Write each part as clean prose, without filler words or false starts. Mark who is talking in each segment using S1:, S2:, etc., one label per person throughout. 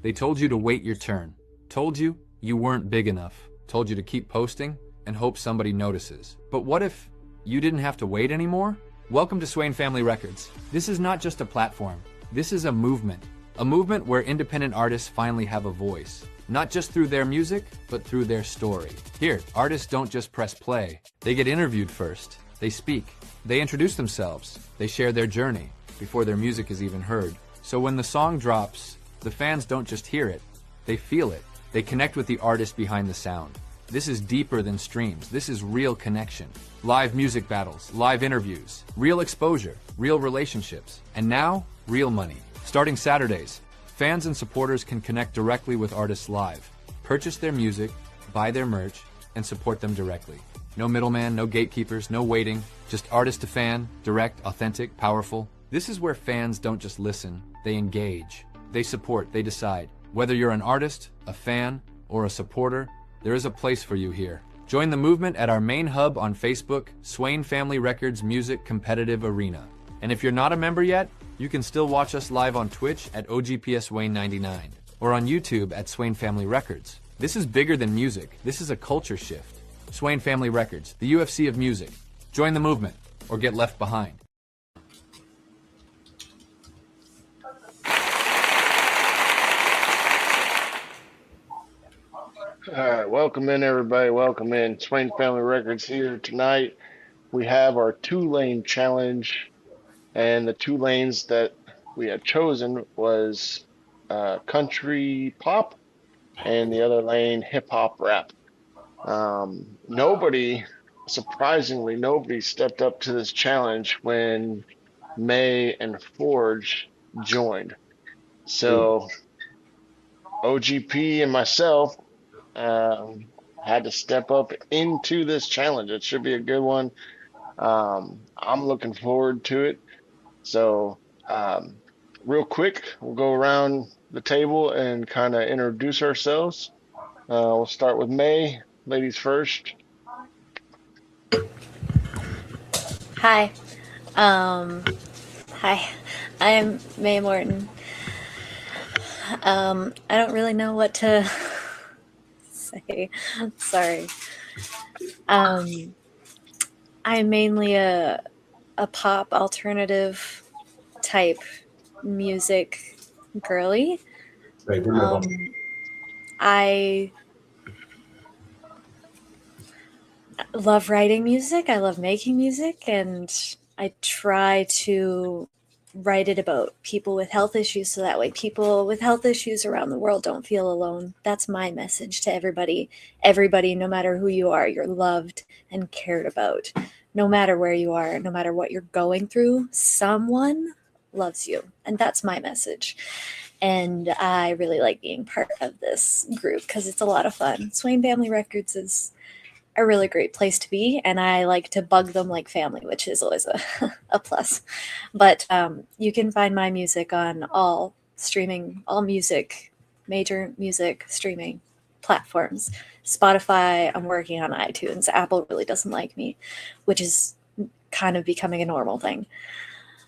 S1: They told you to wait your turn, told you you weren't big enough, told you to keep posting and hope somebody notices. But what if you didn't have to wait anymore? Welcome to Swain Family Records. This is not just a platform. This is a movement where independent artists finally have a voice. Not just through their music, but through their story. Here, artists don't just press play. They get interviewed first. They speak. They introduce themselves. They share their journey before their music is even heard. So when the song drops, the fans don't just hear it. They feel it. They connect with the artist behind the sound. This is deeper than streams. This is real connection. Live music battles, live interviews, real exposure, real relationships, and now, real money. Starting Saturdays, fans and supporters can connect directly with artists live, purchase their music, buy their merch, and support them directly. No middleman, no gatekeepers, no waiting, just artist to fan, direct, authentic, powerful. This is where fans don't just listen, they engage. They support, they decide. Whether you're an artist, a fan, or a supporter, there is a place for you here. Join the movement at our main hub on Facebook, Swain Family Records Music Competitive Arena. And if you're not a member yet, you can still watch us live on Twitch at O.G.P. Swain 99 or on YouTube at Swain Family Records. This is bigger than music. This is a culture shift. Swain Family Records, the UFC of music. Join the movement or get left behind.
S2: All right, welcome in, everybody. Welcome in. Swain Family Records here tonight. We have our two-lane challenge, and the two lanes that we had chosen was country pop, and the other lane hip hop rap. Surprisingly, nobody stepped up to this challenge when May and Forge joined. So O.G.P. and myself had to step up into this challenge. It should be a good one. I'm looking forward to it. So, real quick, we'll go around the table and kind of introduce ourselves. We'll start with May. Ladies first.
S3: Hi. Hi. I'm May Morton. I don't really know what to say. Sorry. I'm mainly a pop alternative type music girly. I love writing music. I love making music, and I try to write it about people with health issues so that way people with health issues around the world don't feel alone. That's my message to everybody. Everybody, no matter who you are, you're loved and cared about. No matter where you are, no matter what you're going through, someone loves you. And that's my message. And I really like being part of this group because it's a lot of fun. Swain Family Records is a really great place to be, and I like to bug them like family, which is always a plus. But you can find my music on all major music streaming platforms. Spotify, I'm working on iTunes. Apple really doesn't like me, which is kind of becoming a normal thing.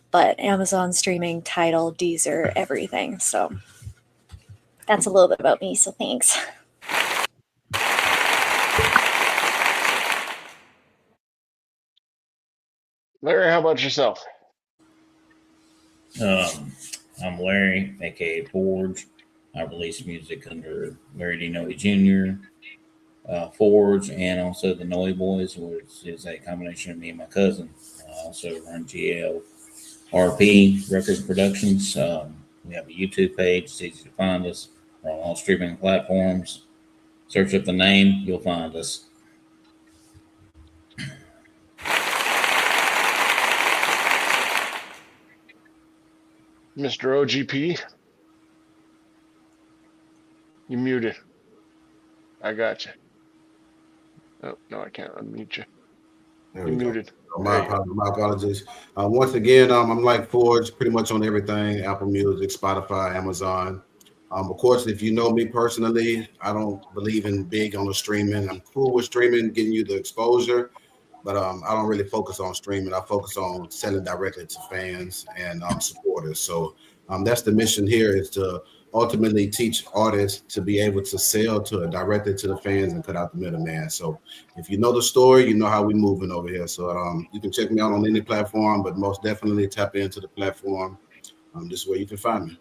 S3: But Amazon streaming, Tidal, Deezer, everything. So that's a little bit about me, so thanks.
S2: Larry, how about yourself?
S4: I'm Larry, aka Forge. I release music under Larry D. Noe Jr., Forge, and also the Noe Boys, which is a combination of me and my cousin. I also run GLRP Records Productions. We have a YouTube page. It's easy to find us. We're on all streaming platforms. Search up the name, you'll find us.
S2: Mr. O.G.P. You muted. I got you. Oh, no, I can't unmute you.
S5: There
S2: You
S5: we
S2: muted.
S5: go. My apologies. Once again, I'm like Forge, pretty much on everything: Apple Music, Spotify, Amazon. Of course, if you know me personally, I don't believe in big on the streaming. I'm cool with streaming, getting you the exposure, but I don't really focus on streaming. I focus on selling directly to fans and supporters. So that's the mission here: is to ultimately teach artists to be able to sell to directly to the fans and cut out the middleman. So if you know the story, you know how we're moving over here. So you can check me out on any platform, but most definitely tap into the platform. This is where you can find me.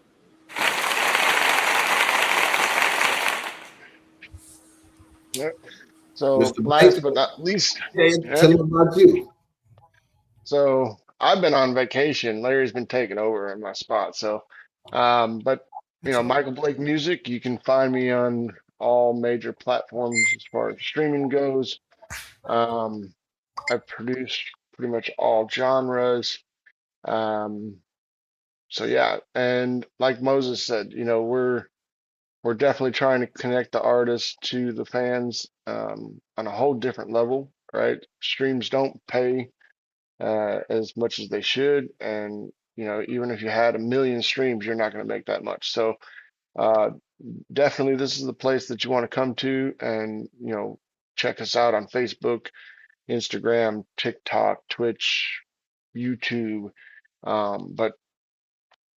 S2: Yep. So
S5: Mr. Blake,
S2: last but not least,
S5: tell
S2: yeah.
S5: them about you.
S2: So I've been on vacation. Larry's been taking over in my spot. So, but you
S5: That's
S2: know,
S5: all.
S2: Michael Blake Music, you can find me on all major platforms as far as streaming goes. Um, I've produced pretty much all genres. Um, so yeah, and like Moses said, you know, we're definitely trying to connect the artists to the fans on a whole different level, right? Streams don't pay as much as they should. And, you know, even if you had a million streams, you're not going to make that much. So uh, definitely this is the place that you want to come to and, you know, check us out on Facebook, Instagram, TikTok, Twitch, YouTube, but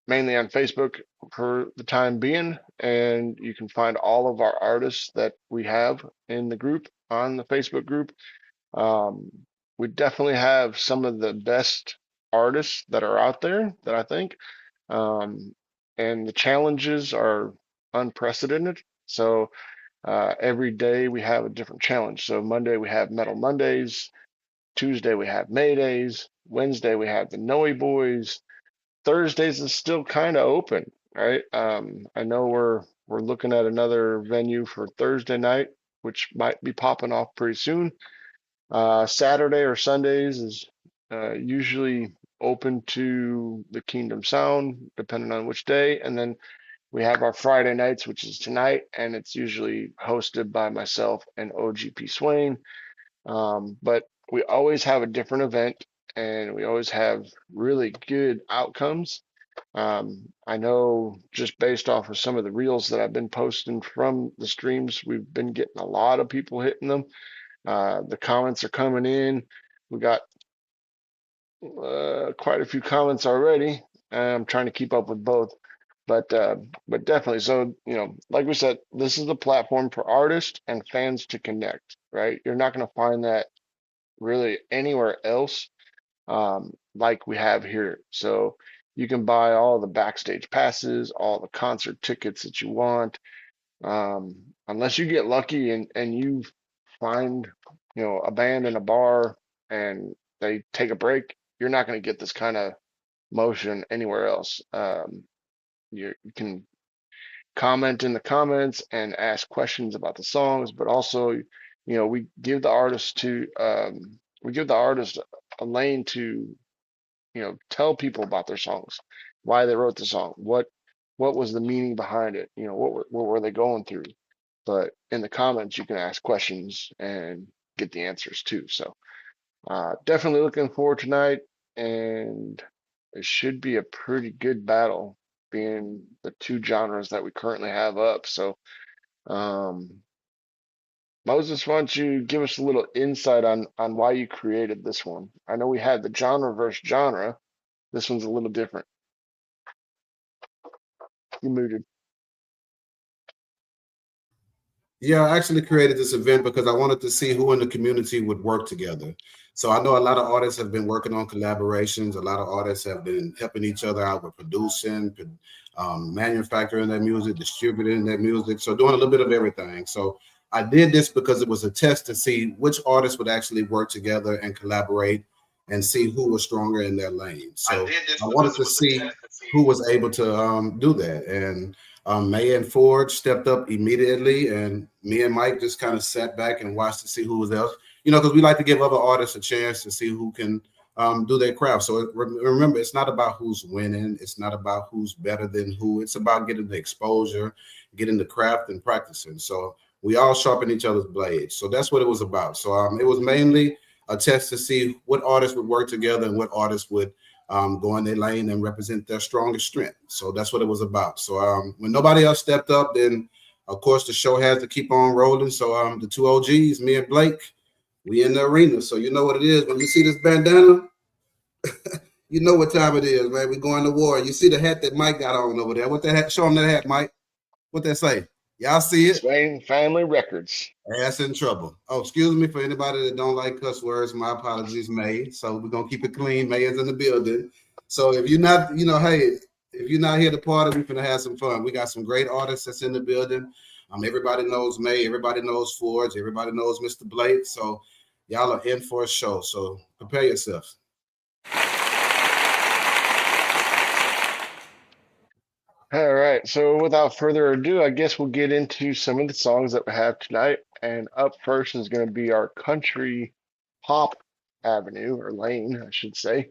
S2: mainly on Facebook for the time being. And you can find all of our artists that we have in the group on the Facebook group. Um, we definitely have some of the best artists that are out there that I think. And the challenges are unprecedented. So every day we have a different challenge. So Monday we have Metal Mondays. Tuesday we have Maydays. Wednesday we have the Noe Boys. Thursdays is still kind of open, right? I know we're looking at another venue for Thursday night, which might be popping off pretty soon. Saturday or Sundays is usually open to the Kingdom Sound, depending on which day. And then we have our Friday nights, which is tonight, and it's usually hosted by myself and O.G.P. Swain. But we always have a different event, and we always have really good outcomes. I know just based off of some of the reels that I've been posting from the streams, we've been getting a lot of people hitting them. The comments are coming in. We got quite a few comments already. I'm trying to keep up with both, but definitely. So you know, like we said, this is the platform for artists and fans to connect. Right? You're not going to find that really anywhere else like we have here. So you can buy all the backstage passes, all the concert tickets that you want. Unless you get lucky and you find, you know, a band in a bar and they take a break, you're not going to get this kind of motion anywhere else. You can comment in the comments and ask questions about the songs, but also, you know, we give the artist a lane to, you know, tell people about their songs, why they wrote the song, what was the meaning behind it, you know, what were they going through. But in the comments, you can ask questions and get the answers too. So definitely looking forward tonight, and it should be a pretty good battle, being the two genres that we currently have up. So um, Moses, why don't you give us a little insight on why you created this one? I know we had the genre versus genre. This one's a little different. You muted.
S5: Yeah, I actually created this event because I wanted to see who in the community would work together. So I know a lot of artists have been working on collaborations. A lot of artists have been helping each other out with producing, manufacturing their music, distributing their music. So doing a little bit of everything. So I did this because it was a test to see which artists would actually work together and collaborate and see who was stronger in their lane. So I wanted to see who was able to do that. And May and Ford stepped up immediately, and me and Mike just kind of sat back and watched to see who was else. You know, because we like to give other artists a chance to see who can do their craft. So remember, it's not about who's winning. It's not about who's better than who. It's about getting the exposure, getting the craft, and practicing. So we all sharpen each other's blades. So that's what it was about. So it was mainly a test to see what artists would work together and what artists would go in their lane and represent their strongest strength. So that's what it was about. So when nobody else stepped up, then of course the show has to keep on rolling. So the two OGs, me and Blake, we in the arena. So you know what it is. When you see this bandana, you know what time it is, man. We going to war. You see the hat that Mike got on over there. What the hat? Show him that hat, Mike. What they say? Y'all see it?
S2: Swain Family Records.
S5: Ass in trouble. Oh, excuse me for anybody that don't like cuss words. My apologies, May. So we're gonna keep it clean. May is in the building. So if you're not, hey, if you're not here to party, we're gonna have some fun. We got some great artists that's in the building. Everybody knows May. Everybody knows Forge. Everybody knows Mr. Blake. So y'all are in for a show. So prepare yourselves.
S2: All right, so without further ado, I guess we'll get into some of the songs that we have tonight. And up first is going to be our country pop avenue, or lane, I should say.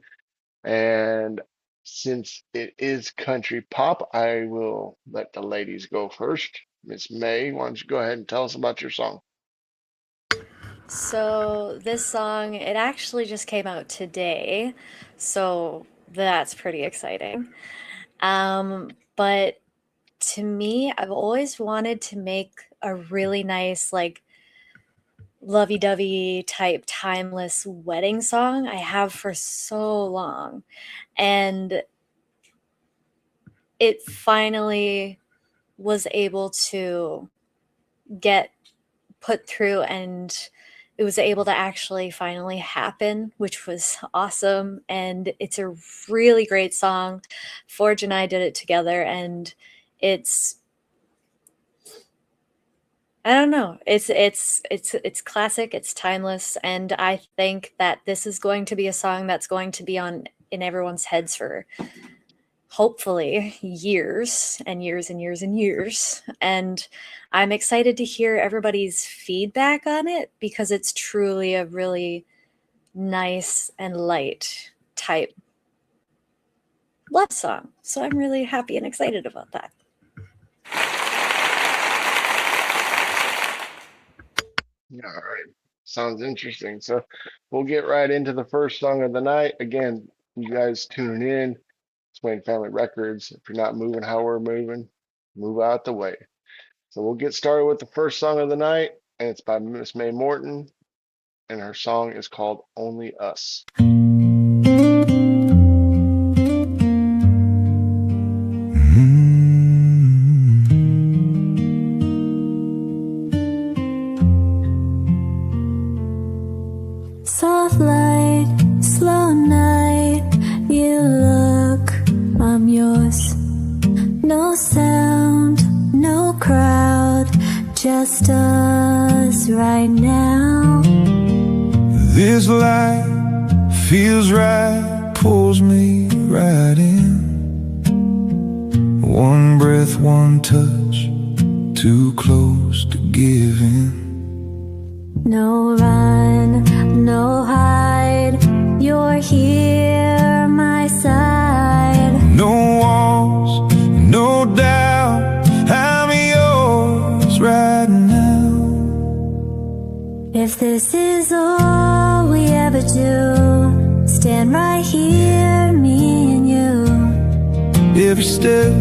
S2: And since it is country pop, I will let the ladies go first. Miss May, why don't you go ahead and tell us about your song?
S3: So this song, it actually just came out today, so that's pretty exciting. But to me, I've always wanted to make a really nice, like, lovey-dovey type timeless wedding song. I have for so long. And it finally was able to get put through, and it was able to actually finally happen, which was awesome. And it's a really great song. Forge and I did it together, and it's, I don't know, it's classic, it's timeless, and I think that this is going to be a song that's going to be in everyone's heads for hopefully years and years and years and years. And I'm excited to hear everybody's feedback on it, because it's truly a really nice and light type love song. So I'm really happy and excited about that.
S2: All right, sounds interesting. So we'll get right into the first song of the night. Again, you guys tuning in, Swain Family Records. If you're not moving how we're moving, move out the way. So we'll get started with the first song of the night, and it's by Miss May Morton, and her song is called Only Us.
S6: Soft light, slow night, you look, I'm yours. No sound, no crowd, just us right now.
S7: This light feels right, pulls me right in. One breath, one touch, too close to give in.
S6: No run, no hide, you're here, my side.
S7: No walls, no doubt, I'm yours right now.
S6: If this is all we ever do, stand right here, me and you.
S7: Every step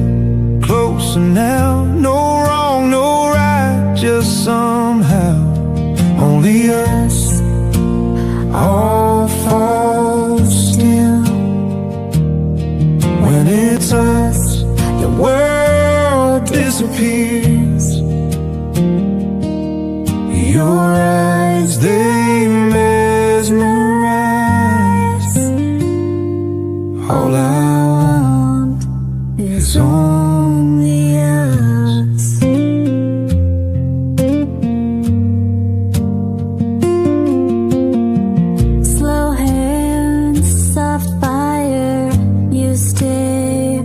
S7: closer now, no wrong, no right, just somehow only us, all falls still. When it's us, the world disappears. Your eyes, they mesmerize. All I want is only us. Slow hands, soft fire, you stay,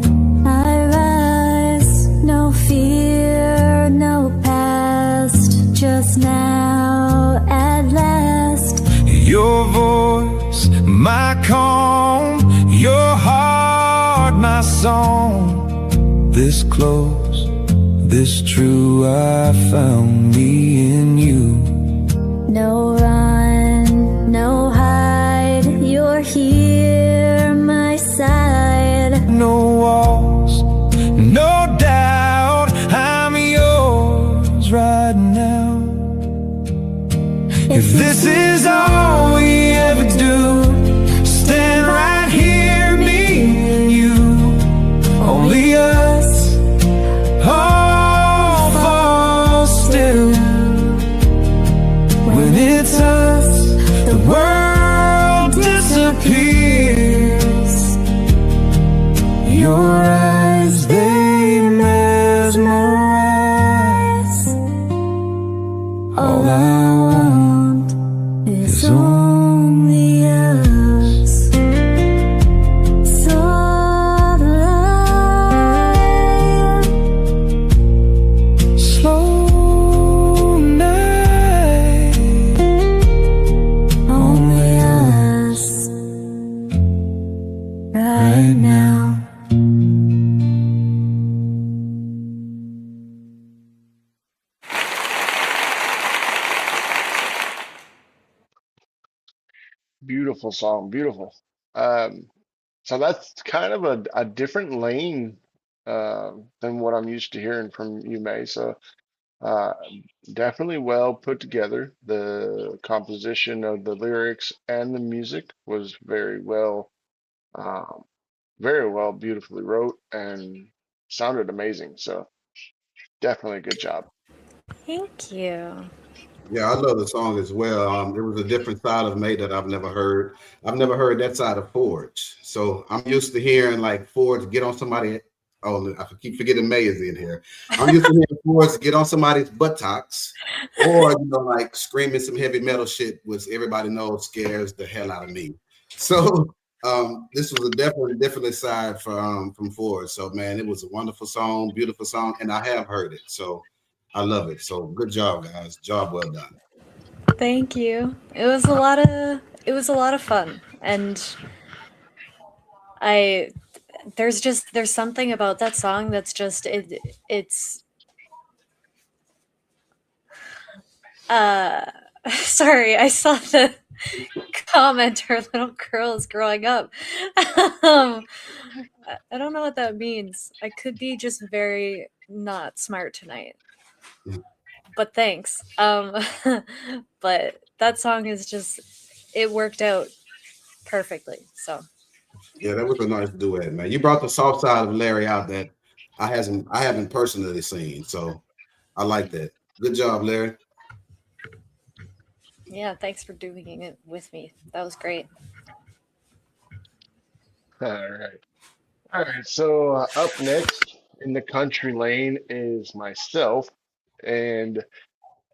S7: I rise. No fear, no past, just now at last. Your voice, my calm, your heart, my song. This close, this true, I found me in you.
S6: No run, no hide, you're here, my side.
S7: No walls, no doubt, I'm yours right now. If this is all we ever do, stand right here, me and you. Only us, all
S6: All I want is only us. So the light, slow night, only us right now.
S2: Beautiful song, beautiful. So that's kind of a different lane than what I'm used to hearing from you, May. So uh, definitely well put together. The composition of the lyrics and the music was um, very well, beautifully wrote and sounded amazing. So definitely a good job.
S3: Thank you.
S5: Yeah, I love the song as well. It was a different side of May that I've never heard. I've never heard that side of Forge. So I'm used to hearing like Forge get on somebody. Oh, I keep forgetting May is in here. I'm used to hearing Forge get on somebody's buttocks, or like screaming some heavy metal shit, which everybody knows scares the hell out of me. So this was a definitely side from Forge. So man, it was a wonderful song, beautiful song, and I have heard it. So I love it. So good job, guys. Job well done.
S3: Thank you. It was a lot of fun, and there's something about that song that's just it's sorry, I saw the comment, her little girl is growing up. I don't know what that means. I could be just very not smart tonight. But thanks. But that song is just, it worked out perfectly. So
S5: Yeah, that was a nice duet, man. You brought the soft side of Larry out that I haven't personally seen. So I like that. Good job, Larry.
S3: yeah, thanks for doing it with me. That was great.
S2: All right. All right. So up next in the country lane is myself. And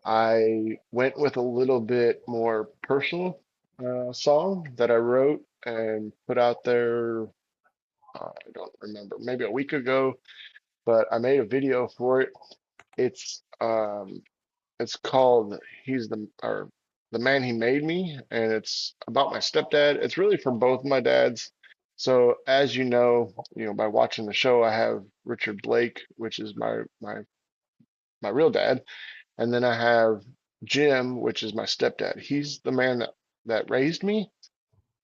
S2: I went with a little bit more personal song that I wrote and put out there. I don't remember, maybe a week ago, but I made a video for it. It's it's called "He's the" or "The Man He Made Me," and it's about my stepdad. It's really for both my dads. So as you know by watching the show, I have Richard Blake, which is my real dad. And then I have Jim, which is my stepdad. He's the man that raised me,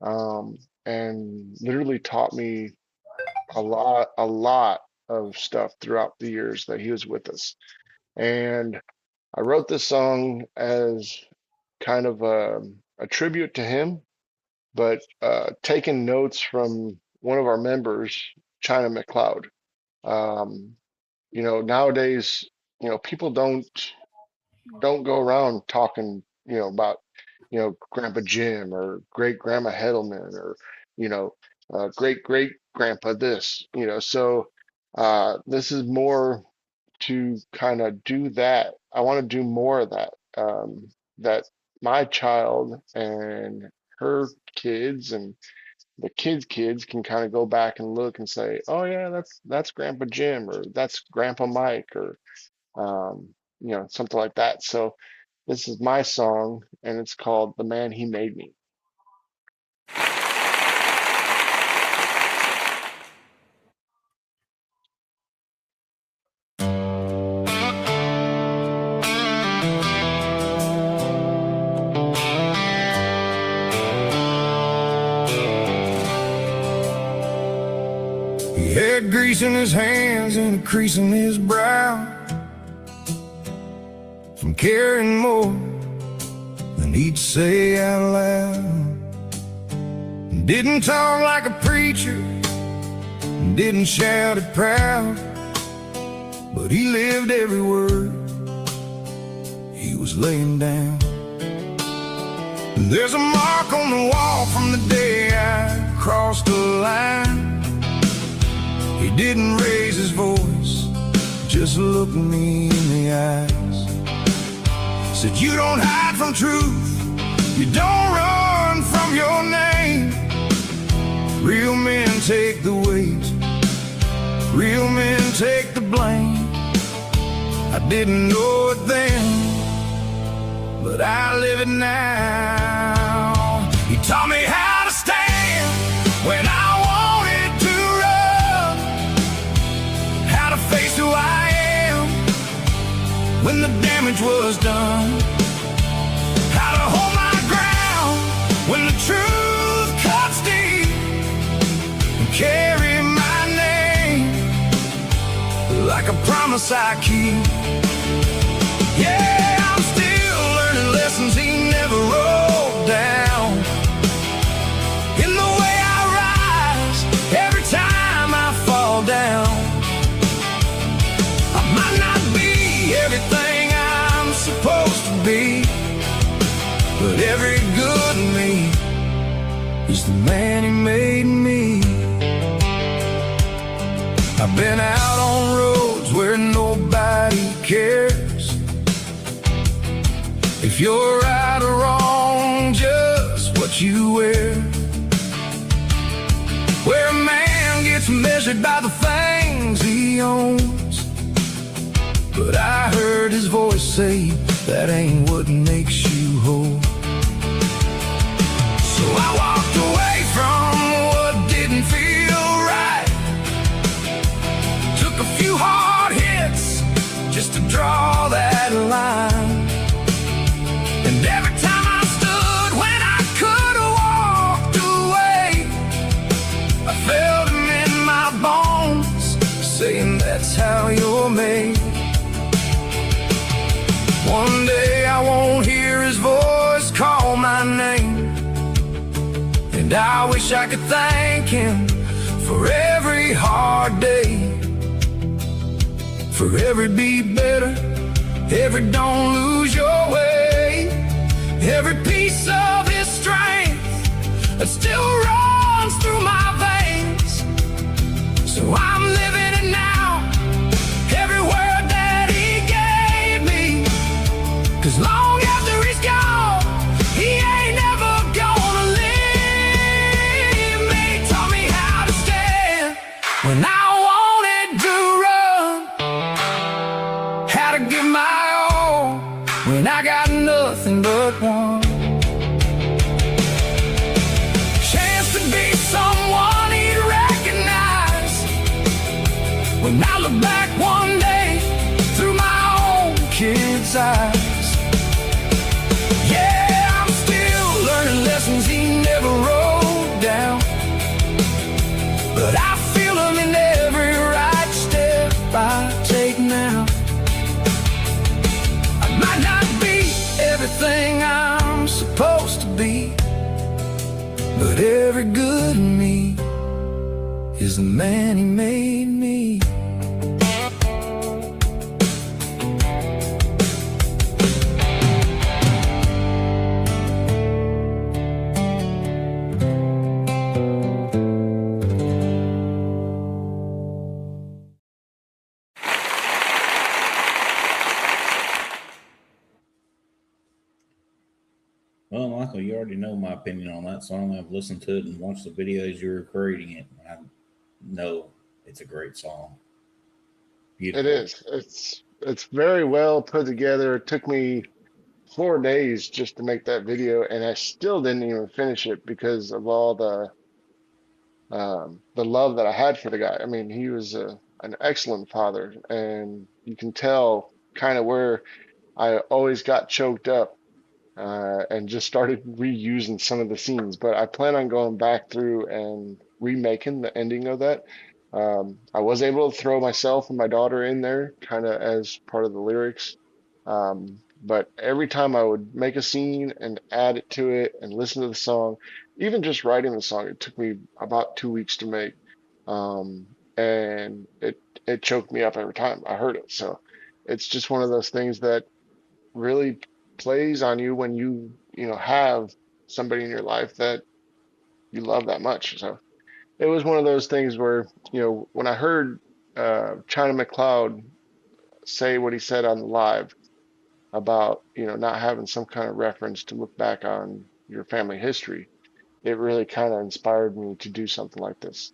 S2: and literally taught me a lot of stuff throughout the years that he was with us. And I wrote this song as kind of a tribute to him, but taking notes from one of our members, China McLeod. Um, Nowadays, people don't go around talking, about, Grandpa Jim or great Grandma Hedelman or, great great Grandpa this, So this is more to kind of do that. I want to do more of that. That my child and her kids and the kids can kind of go back and look and say, oh yeah, that's Grandpa Jim or that's Grandpa Mike or something like that. So this is my song, and it's called "The Man He Made Me."
S7: He had grease in his hands and a crease in his brow from caring more than he'd say out loud. Didn't talk like a preacher, didn't shout it proud, but he lived every word he was laying down. There's a mark on the wall from the day I crossed the line. He didn't raise his voice, just looked me in the eyes. Said you don't hide from truth, you don't run from your name. Real men take the weight, real men take the blame. I didn't know it then, but I live it now. He taught me how to stand when I wanted to run, how to face who I am when the damage was done, how to hold my ground when the truth cuts deep, and carry my name like a promise I keep. Yeah, I'm still learning lessons he never wrote down, in the way I rise every time I fall down. I might not be everything I'm supposed to be, but every good me is the man he made me. I've been out on roads where nobody cares if you're right or wrong, just what you wear, where a man gets measured by the things he owns. But I heard his voice say, that ain't what makes you whole. So I walked away from what didn't feel right, took a few hard hits just to draw that line. And every time I stood when I could have walked away, I felt him in my bones saying, that's how you're made. One day I won't hear his voice call my name, and I wish I could thank him for every hard day, for every be better, every don't lose your way, every piece of his strength that still runs through my veins. So I'm living it now, every word that he gave me, 'cause long after he's gone, he ain't never gonna leave me. Taught me how to stand when I wanted to run, how to give my all when I got nothing but one. Chance to be someone he'd recognize when I look back one day through my own kid's eyes. Yeah, I'm still learning lessons he never wrote down, but I feel them in every right step I take now. I might not be everything I'm supposed to be, but every good in me is the man he made me.
S4: Well, Michael, you already know my opinion on that song. I've listened to it and watched the videos you were creating it. I know it's a great song.
S2: It
S4: Beautiful.
S2: is. It's very well put together. It took me 4 days just to make that video, and I still didn't even finish it because of all the love that I had for the guy. I mean, he was an excellent father, and you can tell kind of where I always got choked up and just started reusing some of the scenes. But I plan on going back through and remaking the ending of that. I was able to throw myself and my daughter in there kind of as part of the lyrics. But every time I would make a scene and add it to it and listen to the song, even just writing the song, it took me about 2 weeks to make. And it choked me up every time I heard it. So it's just one of those things that really plays on you when you have somebody in your life that you love that much. So it was one of those things where, when I heard China McLeod say what he said on the live, about, not having some kind of reference to look back on your family history, it really kind of inspired me to do something like this.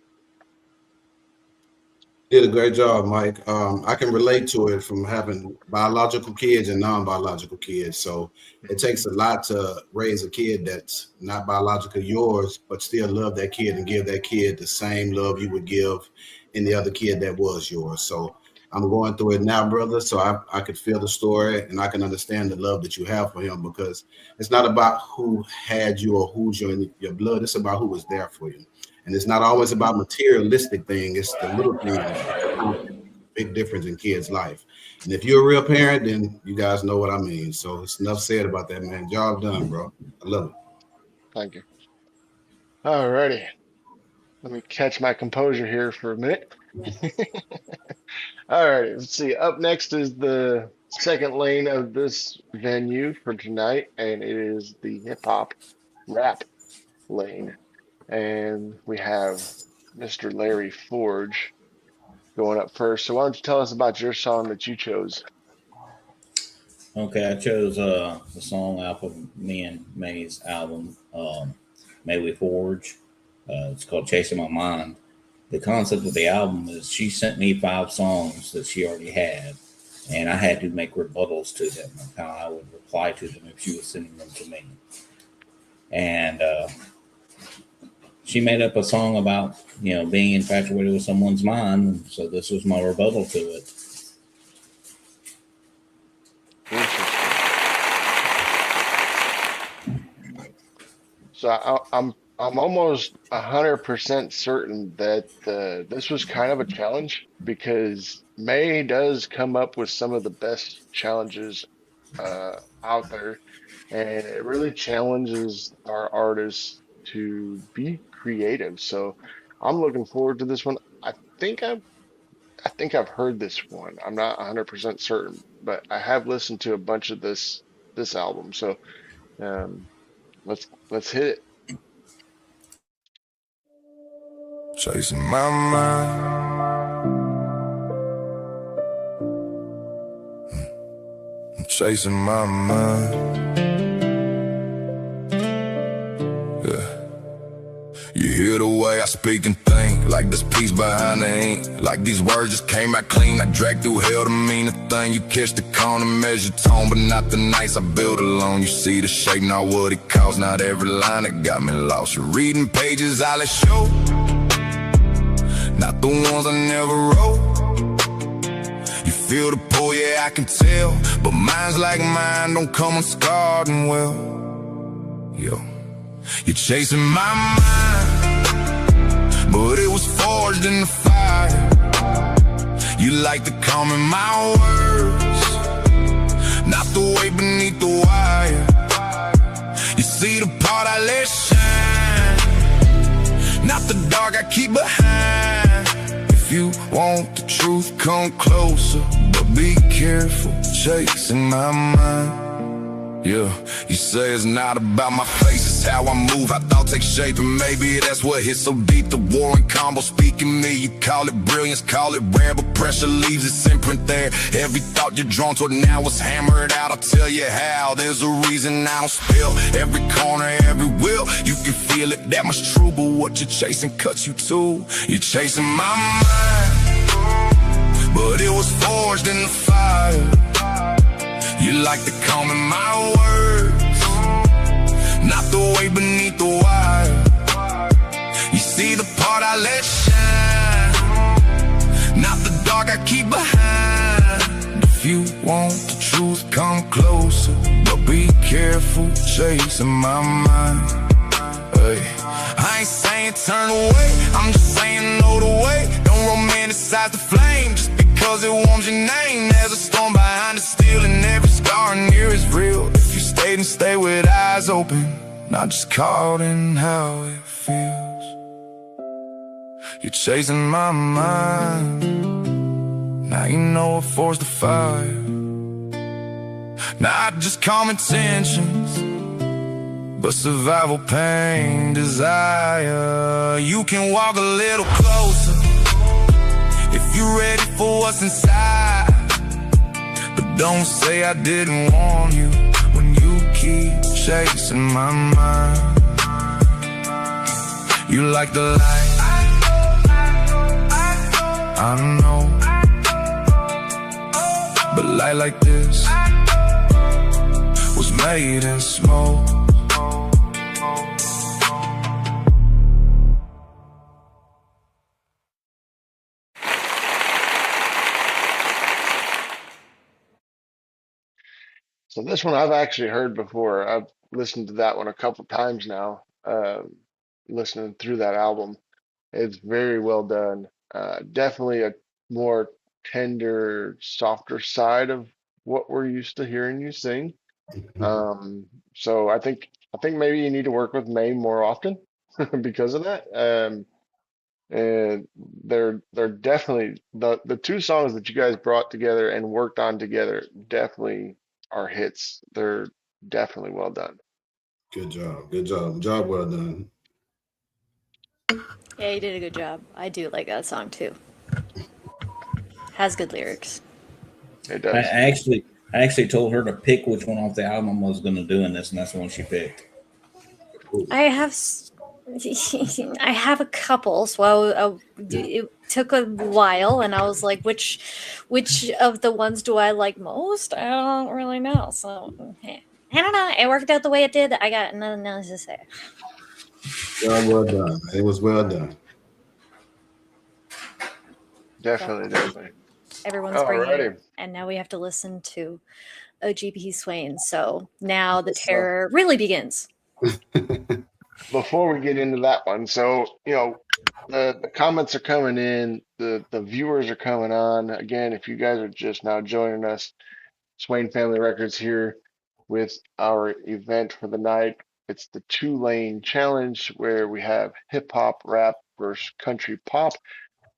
S5: Did a great job, Mike. I can relate to it from having biological kids and non-biological kids. So it takes a lot to raise a kid that's not biologically yours, but still love that kid and give that kid the same love you would give any other kid that was yours. So I'm going through it now, brother. So I could feel the story and I can understand the love that you have for him, because it's not about who had you or who's your blood. It's about who was there for you. And it's not always about materialistic thing. It's the little things that big difference in kids' life. And if you're a real parent, then you guys know what I mean. So it's enough said about that, man. Job done, bro. I love it.
S2: Thank you. All righty. Let me catch my composure here for a minute. All right, let's see. Up next is the second lane of this venue for tonight, and it is the hip hop rap lane. And we have Mr. Larry Forge going up first. So why don't you tell us about your song that you chose?
S4: Okay, I chose the song off of me and May's album, May We Forge. It's called Chasing My Mind. The concept of the album is she sent me 5 songs that she already had, and I had to make rebuttals to them, how I would reply to them if she was sending them to me. And she made up a song about, being infatuated with someone's mind. So this was my rebuttal to it.
S2: So I'm almost 100% certain that this was kind of a challenge, because May does come up with some of the best challenges out there, and it really challenges our artists to be creative. So I'm looking forward to this one. I think I've heard this one. I'm not 100% certain, but I have listened to a bunch of this album. So let's hit it.
S7: Chasing my mind, chasing my mind. You hear the way I speak and think, like this piece behind the ink, like these words just came out clean. I dragged through hell to mean a thing. You catch the corner, measure tone, but not the nights I built alone. You see the shape, not what it costs, not every line that got me lost. You're reading pages I let show, not the ones I never wrote. You feel the pull, yeah, I can tell, but minds like mine don't come unscarred and well. Yo, you're chasing my mind, but it was forged in the fire. You like to come in my words, not the way beneath the wire. You see the part I let shine, not the dark I keep behind. If you want the truth, come closer, but be careful chasing my mind. Yeah, you say it's not about my face, it's how I move, how thoughts take shape, and maybe that's what hits so deep. The war and combo speaking me, you call it brilliance, call it rare, but pressure leaves its imprint there. Every thought you're drawn toward now is hammered out, I'll tell you how. There's a reason I don't spill, every corner, every wheel, you can feel it, that much true, but what you're chasing cuts you too. You're chasing my mind, but it was forged in the fire. You like to come in my words, not the way beneath the wire. You see the part I let shine, not the dark I keep behind. If you want the truth, come closer, but be careful chasing my mind. Hey, I ain't saying turn away, I'm just saying know the way. Don't romanticize the flame just because it warms your name. There's a storm behind the steel, and every scar in here is real. If you stayed and stay with eyes open, not just caught in how it feels. You're chasing my mind, now you know what forged the fire. Not just calm intentions, but survival, pain, desire. You can walk a little closer if you're ready for what's inside, but Don't say I didn't warn you when you keep chasing my mind. You like the light, I know, but light like this was made in smoke.
S2: So this one I've actually heard before. I've listened to that one a couple times now. Listening through that album, it's very well done. Definitely a more tender, softer side of what we're used to hearing you sing. So I think maybe you need to work with May more often because of that. And they're definitely the two songs that you guys brought together and worked on together definitely are hits. They're definitely well done.
S5: Good job. Good job. Job well done.
S3: Yeah, you did a good job. I do like that song too. Has good lyrics.
S2: It
S4: I
S2: does.
S4: I actually told her to pick which one off the album I was going to do in this, and that's the one she picked.
S3: I have I have a couple, so it took a while, and I was like, which of the ones do I like most? I don't really know. So I don't know. It worked out the way it did. I got nothing else to say.
S5: Job well done. It was well done.
S2: Definitely.
S3: Everyone's bringing
S2: Alrighty.
S3: it, and now we have to listen to O.G.P. Swain. So now the
S2: So
S3: terror really begins.
S2: before we get into that one, so the comments are coming in, the viewers are coming on. Again, if you guys are just now joining us, Swain Family Records here with our event for the night. It's the 2-lane challenge where we have hip hop, rap versus country pop.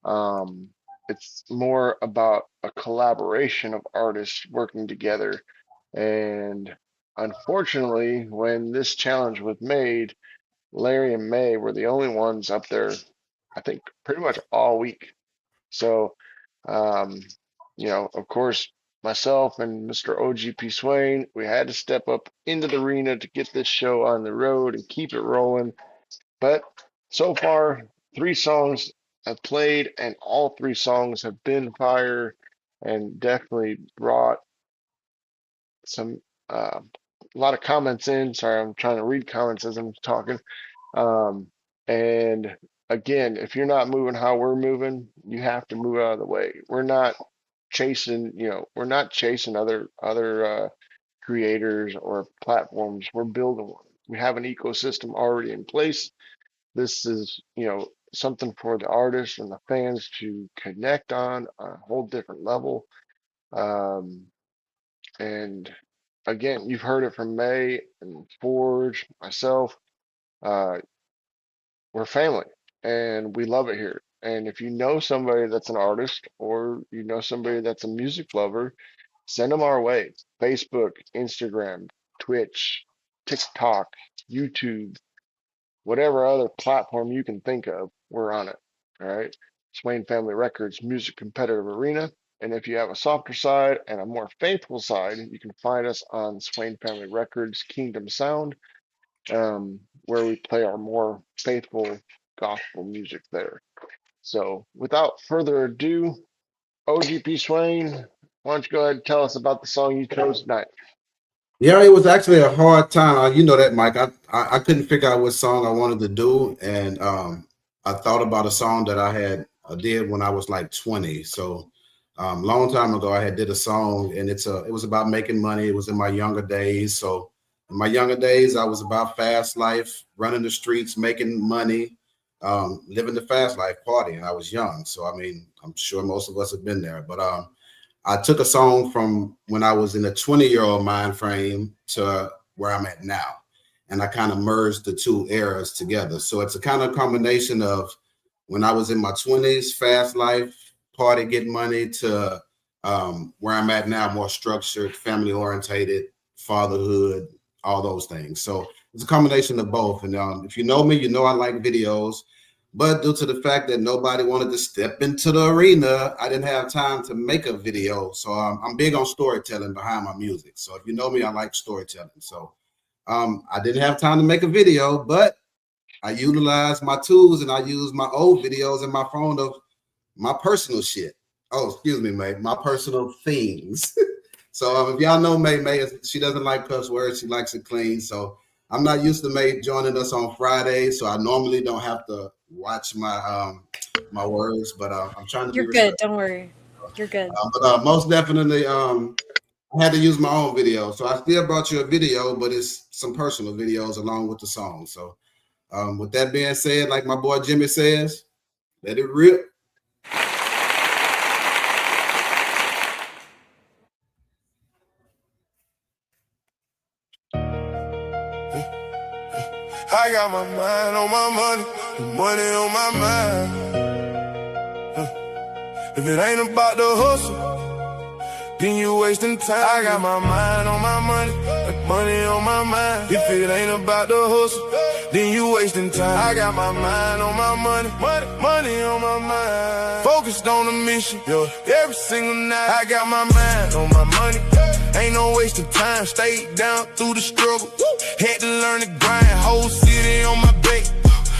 S2: Um, it's more about a collaboration of artists working together. And unfortunately, when this challenge was made, Larry and May were the only ones up there, I think, pretty much all week. So, um, of course, myself and Mr. O.G.P. Swain, we had to step up into the arena to get this show on the road and keep it rolling. But so far, 3 songs have played, and all 3 songs have been fire and definitely brought some a lot of comments in. Sorry, I'm trying to read comments as I'm talking. And again, if you're not moving how we're moving, you have to move out of the way. We're not chasing other creators or platforms. We're building one. We have an ecosystem already in place. This is, something for the artists and the fans to connect on a whole different level. Um, and again, you've heard it from May and Forge, myself. Uh, we're family and we love it here. And if you know somebody that's an artist or you know somebody that's a music lover, send them our way. Facebook, Instagram, Twitch, TikTok, YouTube, whatever other platform you can think of, we're on it. All right. Swain Family Records Music Competitive Arena. And if you have a softer side and a more faithful side, you can find us on Swain Family Records Kingdom Sound, where we play our more faithful gospel music there. So without further ado, O.G.P. Swain, why don't you go ahead and tell us about the song you chose tonight?
S5: Yeah, it was actually a hard time. You know that, Mike. I couldn't figure out what song I wanted to do, and I thought about a song that I did when I was like 20. So, long time ago, I had did a song, and it was about making money. It was in my younger days. So, in my younger days, I was about fast life, running the streets, making money, living the fast life, partying. I was young, so I mean, I'm sure most of us have been there, but I took a song from when I was in a 20-year-old mind frame to where I'm at now. And I kind of merged the two eras together. So it's a kind of combination of when I was in my 20s, fast life, party, get money, to where I'm at now, more structured, family orientated, fatherhood, all those things. So it's a combination of both. And if you know me, you know I like videos. But due to the fact that nobody wanted to step into the arena, I didn't have time to make a video. So I'm big on storytelling behind my music. So if you know me, I like storytelling. So I didn't have time to make a video, but I utilized my tools and I used my old videos in my phone of my personal shit. Oh, excuse me, May. My personal things. So if y'all know May, she doesn't like cuss words. She likes it clean. So I'm not used to May joining us on Friday. So I normally don't have to watch my my words, but I'm trying to.
S3: You're good. Don't worry. You're good.
S5: But most definitely, I had to use my own video. So I still brought you a video, but it's some personal videos along with the song. So with that being said, like my boy Jimmy says, let it rip.
S7: I got my mind on my money, the money on my mind. If it ain't about the hustle, then you wasting time. I got my mind on my money, the money on my mind. If it ain't about the hustle, then you wasting time. I got my mind on my money, money on my mind. Focused on the mission, every single night. I got my mind on my money. Ain't no waste of time, stayed down through the struggle. Had to learn to grind, whole city on my back.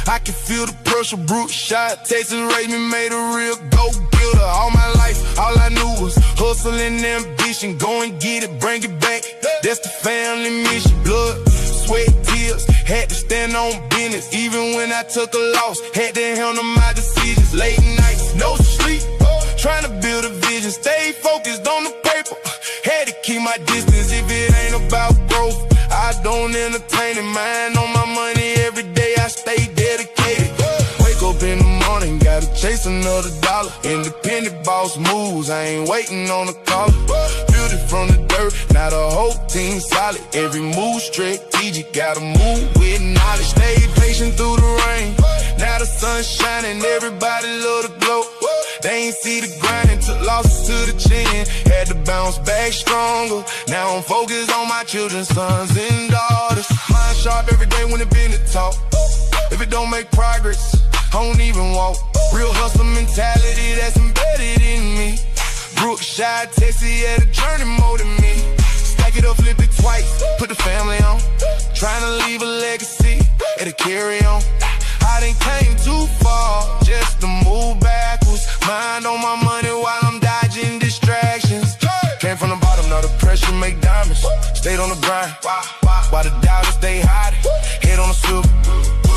S7: I can feel the pressure, brute shot. Texas raised me, made a real go-getter. All my life, all I knew was hustle and ambition. Go and get it, bring it back. That's the family mission. Blood, sweat, tears. Had to stand on business. Even when I took a loss, had to handle my decisions. Late nights, no sleep. Trying to build a vision, stay focused on the paper. Had to keep my distance if it ain't about growth. I don't entertain it, mind on my money every day. I stay dedicated. Wake up in the morning, gotta chase another dollar. Independent boss moves, I ain't waiting on a call. Build it from the dirt, now the whole team solid. Every move strategic, gotta move with knowledge. Stay patient through the rain. Now the sun's shining, everybody love the glow. They ain't see the grind and took losses to the chin. Had to bounce back stronger. Now I'm focused on my children, sons and daughters. Mind sharp every day when it been to talk. If it don't make progress, I don't even walk. Real hustle mentality that's embedded in me. Brookshire, Texas, yeah, the journey more than me. Stack it up, flip it twice, put the family on. Trying to leave a legacy, it'll carry on. I done came too far just to move backwards. Mind on my money while I'm dodging distractions. Came from the bottom, now the pressure make diamonds. Stayed on the grind, while the doubters stay hiding. Head on the swivel,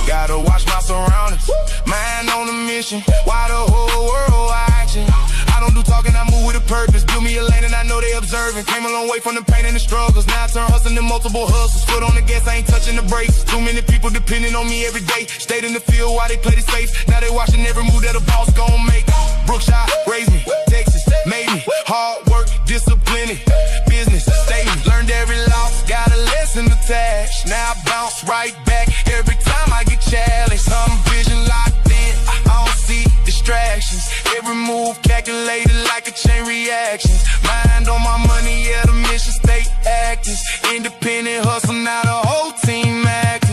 S7: gotta watch my surroundings. Mind on the mission, while the whole world watching. I don't do talking, I move with a purpose. Build me a lane and I know they observing. Came a long way from the pain and the struggles. Now I turn hustling to multiple hustles. Foot on the gas, I ain't touching the brakes. Too many people depending on me every day. Stayed in the field while they play it safe. Now they watching every move that a boss gon' make. Brookshire raised me, Texas made me. Hard work, discipline, business, statement. Learned every loss, got a lesson attached. Now I bounce right back every time I get challenged. Some vision locked in, I don't see distractions. Every move calculated like a chain reaction. Mind on my money, yeah, the mission stay active. Independent hustle, now the whole team active.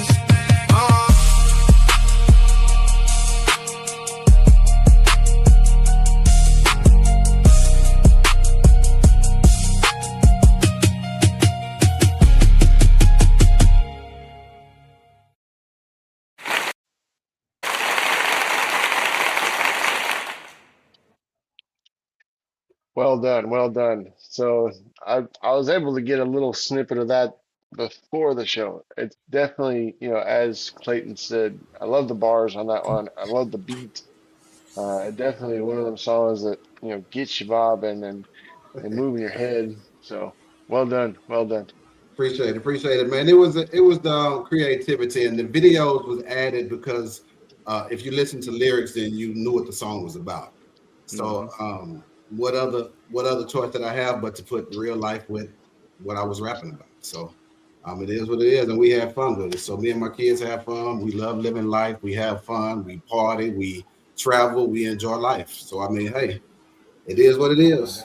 S2: Well done, well done. So I was able to get a little snippet of that before the show. It's definitely, as Clayton said, I love the bars on that one. I love the beat. Definitely one of them songs that, gets you bobbing and moving your head. So well done, well done.
S5: Appreciate it, man. It was the creativity, and the videos was added because if you listen to lyrics, then you knew what the song was about. So what other choice did I have but to put real life with what I was rapping about? So it is what it is, and we have fun with it. So me and my kids have fun. We love living life. We have fun. We party. We travel. We enjoy life. So hey, it is what it is.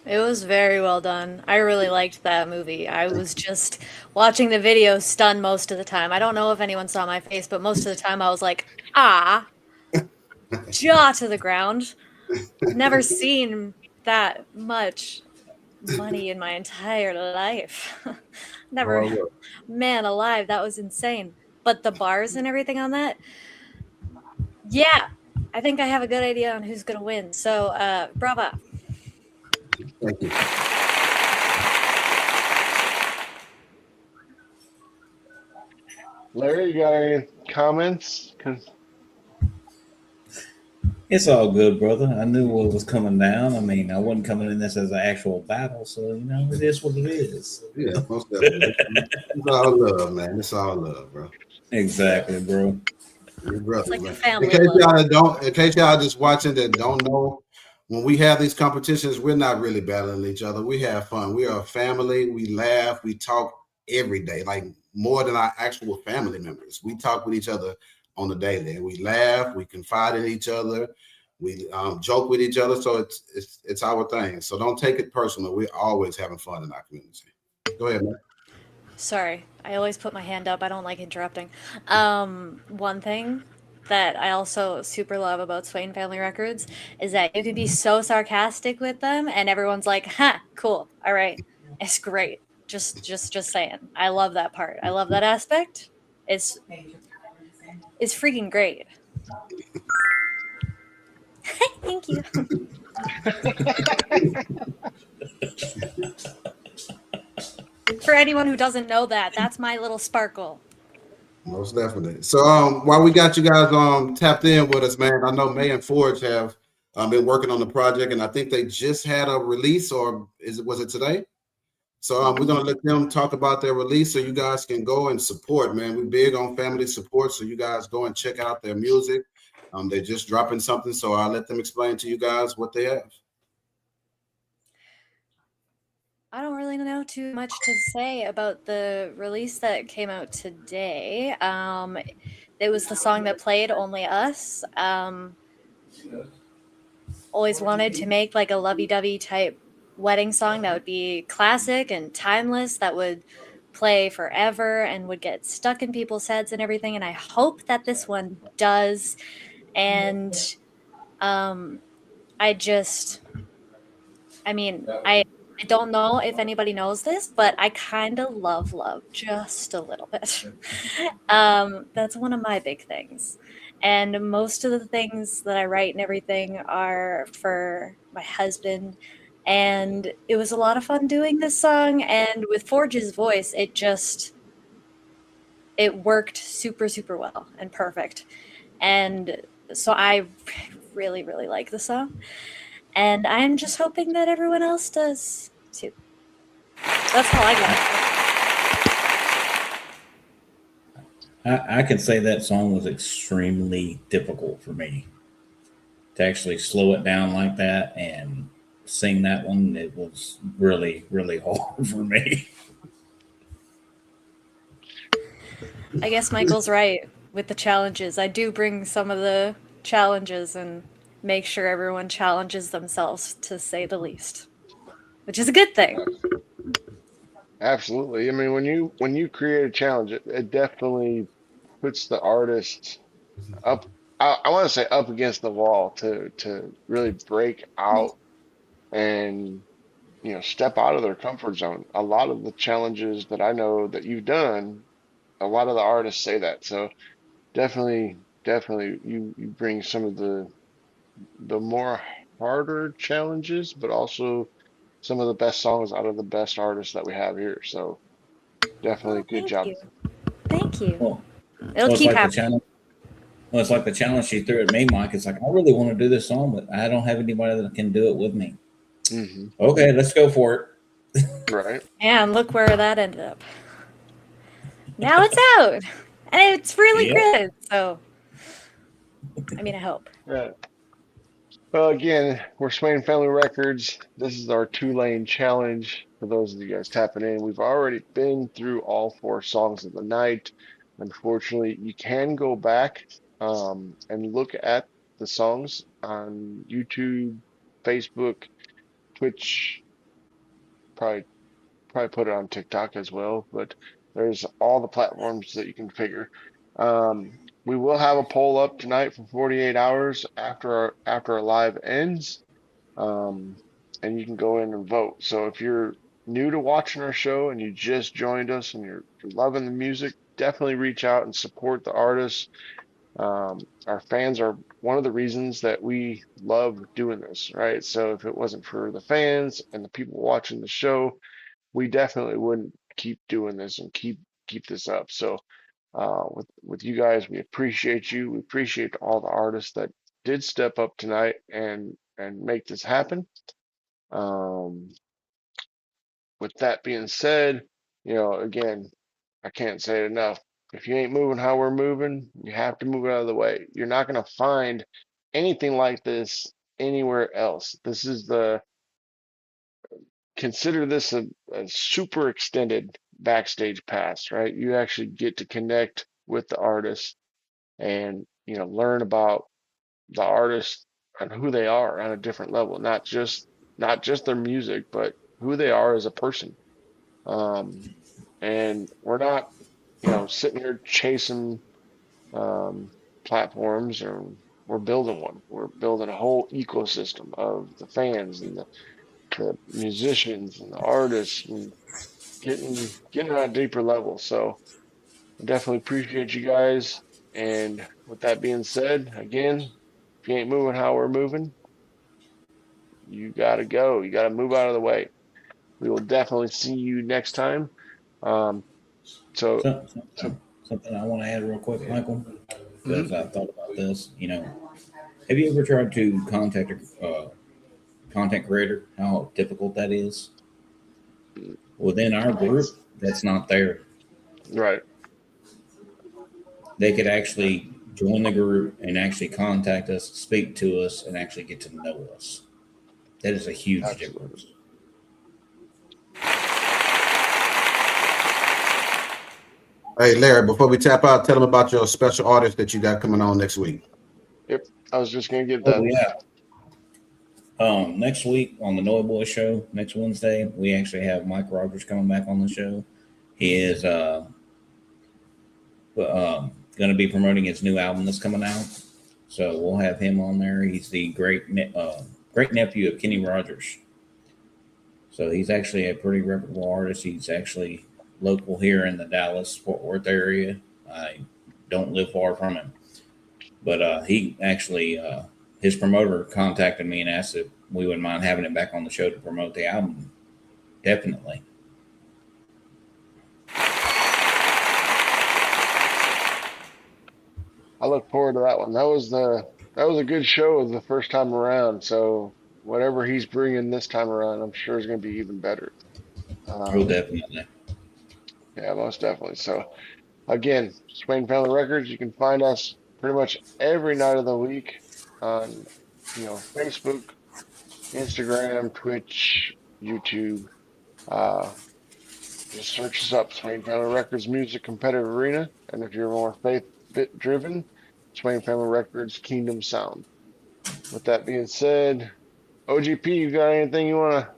S3: It was very well done. I really liked that movie. I was just watching the video stunned most of the time. I don't know if anyone saw my face, but most of the time I was like, ah, jaw to the ground. Never seen that much money in my entire life. Never,
S5: Hard work.
S3: man alive, that was insane. But the bars and everything on that, yeah, I think I have a good idea on who's gonna win. So, brava.
S5: Thank you.
S2: Larry, you got any comments? 'Cause
S4: It's all good, brother. I knew what was coming down. I mean, I wasn't coming in this as an actual battle, so you know, it is what it is.
S5: Yeah, most definitely. It's all love, man. It's all love, bro.
S4: Exactly, bro.
S5: Your
S3: It's
S5: brothers,
S3: like a
S5: man.
S3: family love.
S5: In case y'all just watching that don't know, when we have these competitions, we're not really battling each other. We have fun. We are a family. We laugh. We talk every day, like more than our actual family members. We talk with each other on the daily. We laugh. We confide in each other. We joke with each other. So it's our thing. So don't take it personal. We're always having fun in our community. Go ahead, man.
S3: Sorry, I always put my hand up. I don't like interrupting. One thing that I also super love about Swain Family Records is that you can be so sarcastic with them, and everyone's like, "Huh, cool, all right, it's great." Just saying. I love that part. I love that aspect. It's it's freaking great. Thank you. For anyone who doesn't know that, that's my little sparkle.
S5: Most definitely. So while we got you guys tapped in with us, man, I know May and Forge have been working on the project, and I think they just had a release, or was it today? So we're gonna let them talk about their release so you guys can go and support, man. We're big on family support, so you guys go and check out their music. They're just dropping something, so I'll let them explain to you guys what they have.
S3: I don't really know too much to say about the release that came out today. It was the song that played, Only Us. Always wanted to make like a lovey-dovey type wedding song that would be classic and timeless, that would play forever and would get stuck in people's heads and everything. And I hope that this one does. And um, I just, I mean, I don't know if anybody knows this, but I kind of love just a little bit. That's one of my big things. And most of the things that I write and everything are for my husband. And it was a lot of fun doing this song. And with Forge's voice, it worked super, super well and perfect. And so I really like the song. And I'm just hoping that everyone else does too. That's all I got.
S4: I can say that song was extremely difficult for me to actually slow it down like that and sing that one. It was really hard for me.
S3: I guess Michael's right with the challenges. I do bring some of the challenges and make sure everyone challenges themselves, to say the least, which is a good thing.
S2: absolutely. I mean, when you create a challenge, it definitely puts the artist up. I want to say up against the wall to really break out and step out of their comfort zone. A lot of the challenges that I know that you've done, a lot of the artists say that. So definitely you bring some of the more harder challenges, but also some of the best songs out of the best artists that we have here. So definitely
S3: Oh,
S2: good
S3: thank
S2: job.
S3: you. Thank you.
S4: Well,
S3: It'll
S4: it's
S3: keep
S4: like the
S3: happening.
S4: challenge. Well, it's like the challenge she threw at me, Mike. It's like I really want to do this song, but I don't have anybody that can do it with me. Okay, let's go for it.
S2: Right.
S3: And look where that ended up. Now it's out. And it's really
S4: Yep.
S3: good. So, I mean, I hope.
S2: Right. Well, again, we're Swain Family Records. This is our two-lane challenge. For those of you guys tapping in, we've already been through all four songs of the night. Unfortunately, you can go back and look at the songs on YouTube, Facebook, Twitch. probably put it on TikTok as well, but there's all the platforms that you can figure. We will have a poll up tonight for 48 hours after our live ends. Um, and you can go in and vote. So if you're new to watching our show and you just joined us and you're loving the music, definitely reach out and support the artists. Our fans are one of the reasons that we love doing this, right? So if it wasn't for the fans and the people watching the show, we definitely wouldn't keep doing this and keep this up. So with you guys, we appreciate you. We appreciate all the artists that did step up tonight and make this happen. Um, with that being said, again, I can't say it enough. If you ain't moving how we're moving, you have to move out of the way. You're not going to find anything like this anywhere else. This is consider this a super extended backstage pass, right? You actually get to connect with the artist and, learn about the artist and who they are on a different level, not just their music, but who they are as a person. Um, and we're not, sitting here chasing platforms, or we're building one. We're building a whole ecosystem of the fans and the musicians and the artists and getting on a deeper level. So I definitely appreciate you guys. And with that being said, again, if you ain't moving how we're moving, you gotta go. You gotta move out of the way. We will definitely see you next time. Um, so,
S4: So,
S2: so
S4: something I want to add real quick, Michael,
S2: mhm.
S4: because I thought about this. Have you ever tried to contact a content creator? How difficult that is within our group. That's not there.
S2: Right.
S4: They could actually join the group and actually contact us, speak to us, and actually get to know us. That is a huge
S2: Absolutely.
S4: difference.
S5: Hey, Larry, before we tap out, tell them about your special artist that you got coming on next week.
S2: Yep. I was just gonna get
S4: Oh
S2: that.
S4: yeah. Next week on the Noy Boy Show, next Wednesday, we actually have Mike Rogers coming back on the show. He is going to be promoting his new album that's coming out, so we'll have him on there. He's the great nephew of Kenny Rogers, so he's actually a pretty reputable artist. He's actually local here in the Dallas Fort Worth area. I don't live far from him, but he actually his promoter contacted me and asked if we wouldn't mind having him back on the show to promote the album. Definitely.
S2: I look forward to that one. That was a good show the first time around. So whatever he's bringing this time around, I'm sure is going to be even better.
S4: Oh,
S2: Um,
S4: definitely.
S2: yeah, most definitely. So again, Swain Family Records. You can find us pretty much every night of the week on, Facebook, Instagram, Twitch, YouTube. Uh, just search us up, Swain Family Records Music Competitive Arena. And if you're more faith bit driven, Swain Family Records Kingdom Sound. With that being said, O.G.P, you got anything you want to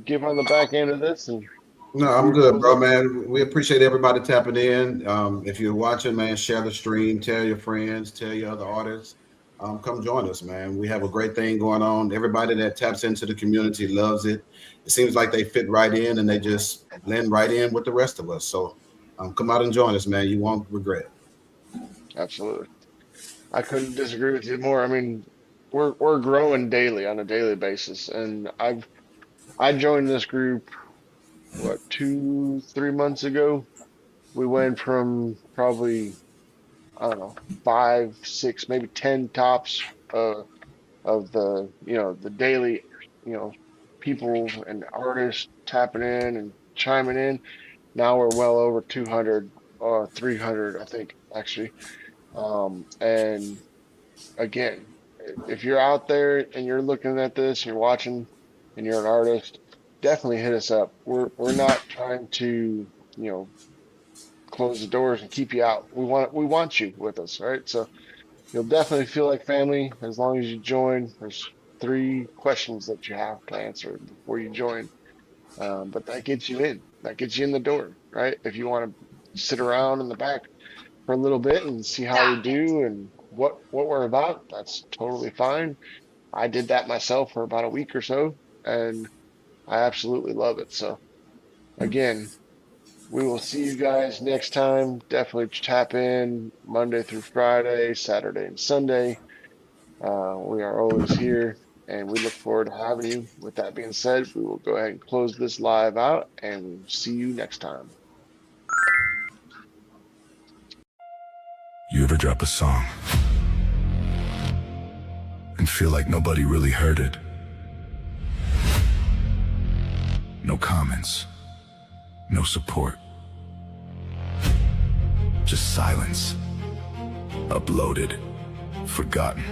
S2: give on the back end of this? And
S5: No,
S2: before
S5: I'm
S2: we
S5: good,
S2: close
S5: bro,
S2: up?
S5: man. We appreciate everybody tapping in. If you're watching, man, share the stream, tell your friends, tell your other artists. Come join us, man. We have a great thing going on. Everybody that taps into the community loves it. It seems like they fit right in and they just blend right in with the rest of us. So come out and join us, man. You won't regret.
S2: Absolutely. I couldn't disagree with you more. I mean, we're growing daily on a daily basis. And I joined this group, what, 2, 3 months ago. We went from probably, I don't know, 5, 6, maybe 10 tops of the daily, you know, people and artists tapping in and chiming in. Now we're well over 200 or 300, I think, actually. And again, if you're out there and you're looking at this, you're watching, and you're an artist, definitely hit us up. We're not trying to, close the doors and keep you out. We want you with us, right? So you'll definitely feel like family as long as you join. There's 3 questions that you have to answer before you join. But that gets you in. That gets you in the door, right? If you want to sit around in the back for a little bit and see how we do and what we're about, that's totally fine. I did that myself for about a week or so, and I absolutely love it. So again, we will see you guys next time. Definitely tap in Monday through Friday, Saturday and Sunday. We are always here, and we look forward to having you. With that being said, we will go ahead and close this live out and see you next time.
S7: You ever drop a song and feel like nobody really heard it? No comments, no support, just silence. Uploaded, forgotten.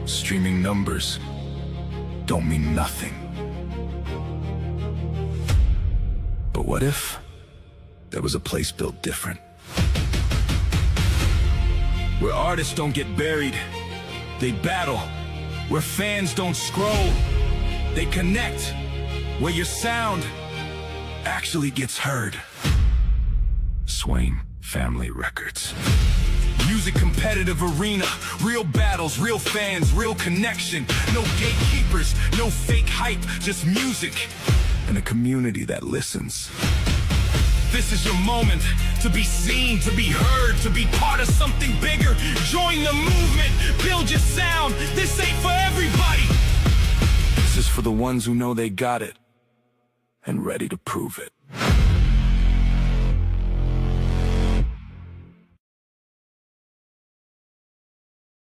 S7: Streaming numbers don't mean nothing. But what if there was a place built different? Where artists don't get buried, they battle. Where fans don't scroll, they connect. Where your sound actually gets heard. Swain Family Records. Music competitive arena, real battles, real fans, real connection. No gatekeepers, no fake hype, just music. And a community that listens. This is your moment to be seen, to be heard, to be part of something bigger. Join the movement, build your sound. This ain't for everybody. This is for the ones who know they got it and ready to prove it.